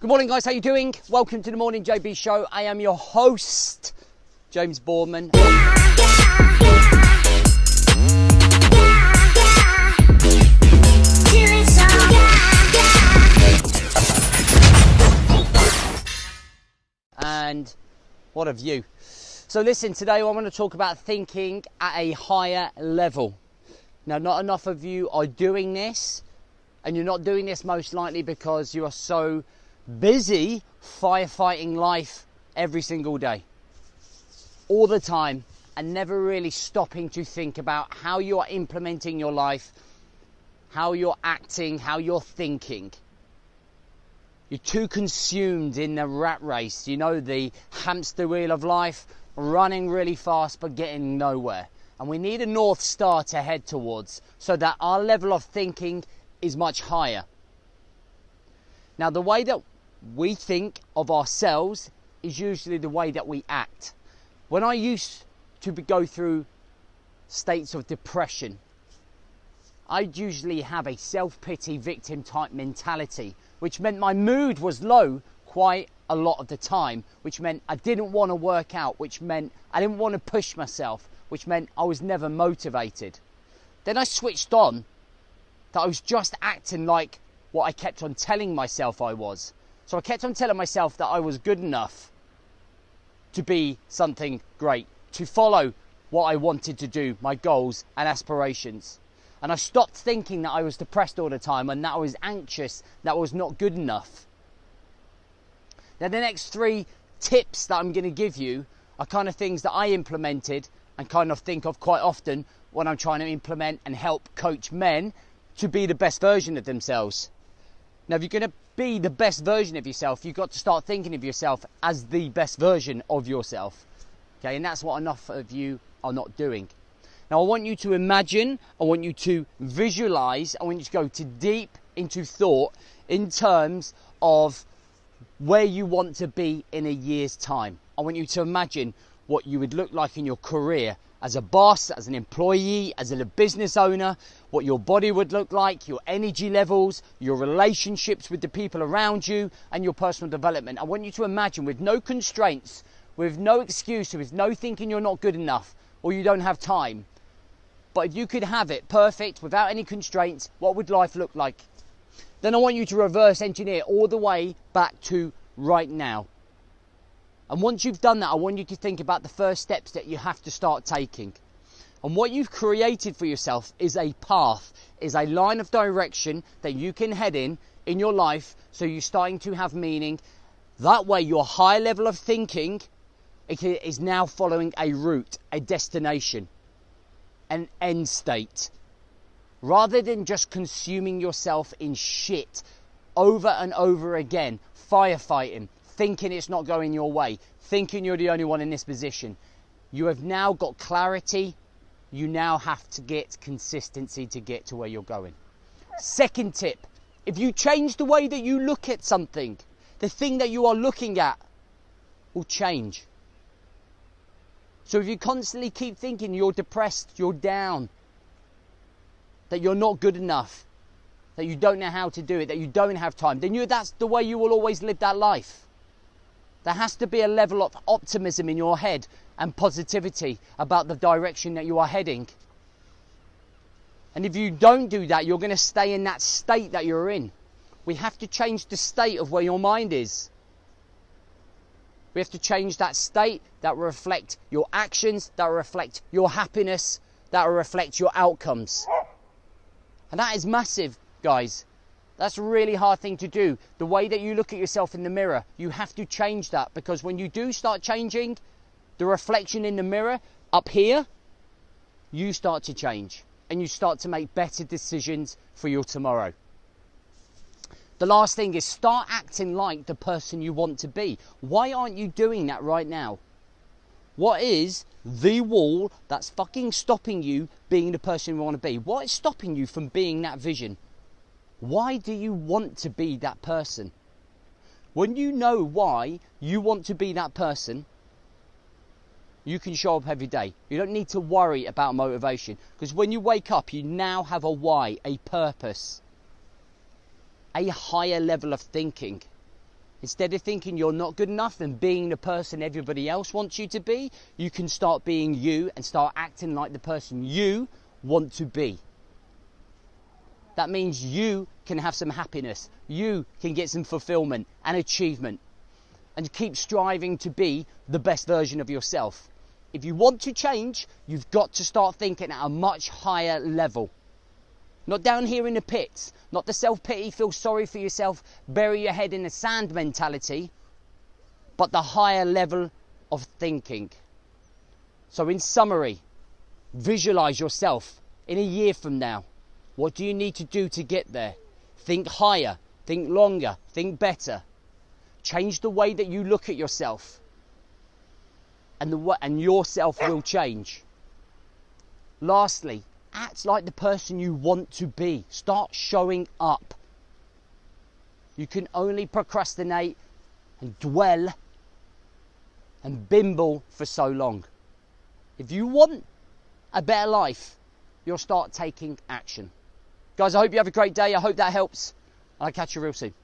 Good morning, guys. How you doing? Welcome to the Morning JB Show. I am your host, James Boardman. And what a view. So listen, today I want to talk about thinking at a higher level. Now, not enough of you are doing this, and you're not doing this most likely because you are so busy firefighting life every single day, all the time, and never really stopping to think about how you are implementing your life, how you're acting, how you're thinking. You're too consumed in the rat race, you know, the hamster wheel of life, running really fast but getting nowhere. And we need a North Star to head towards so that our level of thinking is much higher. Now, the way that we think of ourselves is usually the way that we act. When I used to go through states of depression, I'd usually have a self-pity victim type mentality, which meant my mood was low quite a lot of the time, which meant I didn't want to work out, which meant I didn't want to push myself, which meant I was never motivated. Then I switched on that I was just acting like what I kept on telling myself I was. So I kept on telling myself that I was good enough to be something great, to follow what I wanted to do, my goals and aspirations. And I stopped thinking that I was depressed all the time and that I was anxious, that I was not good enough. Now, the next 3 tips that I'm going to give you are kind of things that I implemented and kind of think of quite often when I'm trying to implement and help coach men to be the best version of themselves. Now, if you're going to be the best version of yourself, you've got to start thinking of yourself as the best version of yourself. Okay, and that's what enough of you are not doing. Now, I want you to imagine, I want you to visualize, I want you to go to deep into thought in terms of where you want to be in a year's time. I want you to imagine what you would look like in your career as a boss, as an employee, as a business owner, what your body would look like, your energy levels, your relationships with the people around you, and your personal development. I want you to imagine with no constraints, with no excuse, with no thinking you're not good enough or you don't have time. But if you could have it perfect, without any constraints, what would life look like? Then I want you to reverse engineer all the way back to right now. And once you've done that, I want you to think about the first steps that you have to start taking. And what you've created for yourself is a path, is a line of direction that you can head in your life, so you're starting to have meaning. That way your high level of thinking is now following a route, a destination, an end state. Rather than just consuming yourself in shit over and over again, firefighting, thinking it's not going your way, thinking you're the only one in this position. You have now got clarity. You now have to get consistency to get to where you're going. Second tip, if you change the way that you look at something, the thing that you are looking at will change. So if you constantly keep thinking you're depressed, you're down, that you're not good enough, that you don't know how to do it, that you don't have time, then that's the way you will always live that life. There has to be a level of optimism in your head and positivity about the direction that you are heading. And if you don't do that, you're going to stay in that state that you're in. We have to change the state of where your mind is. We have to change that state that will reflect your actions, that will reflect your happiness, that will reflect your outcomes. And that is massive, guys. That's a really hard thing to do. The way that you look at yourself in the mirror, you have to change that, because when you do start changing the reflection in the mirror up here, you start to change and you start to make better decisions for your tomorrow. The last thing is start acting like the person you want to be. Why aren't you doing that right now? What is the wall that's fucking stopping you being the person you want to be? What is stopping you from being that vision? Why do you want to be that person? When you know why you want to be that person, you can show up every day. You don't need to worry about motivation, because when you wake up, you now have a why, a purpose, a higher level of thinking. Instead of thinking you're not good enough and being the person everybody else wants you to be, you can start being you and start acting like the person you want to be. That means you can have some happiness, you can get some fulfillment and achievement, and keep striving to be the best version of yourself. If you want to change, you've got to start thinking at a much higher level. Not down here in the pits, not the self-pity, feel sorry for yourself, bury your head in the sand mentality, but the higher level of thinking. So in summary, visualize yourself in a year from now. What do you need to do to get there? Think higher, think longer, think better. Change the way that you look at yourself, and yourself will change. Lastly, act like the person you want to be. Start showing up. You can only procrastinate and dwell and bimble for so long. If you want a better life, you'll start taking action. Guys, I hope you have a great day. I hope that helps. I'll catch you real soon.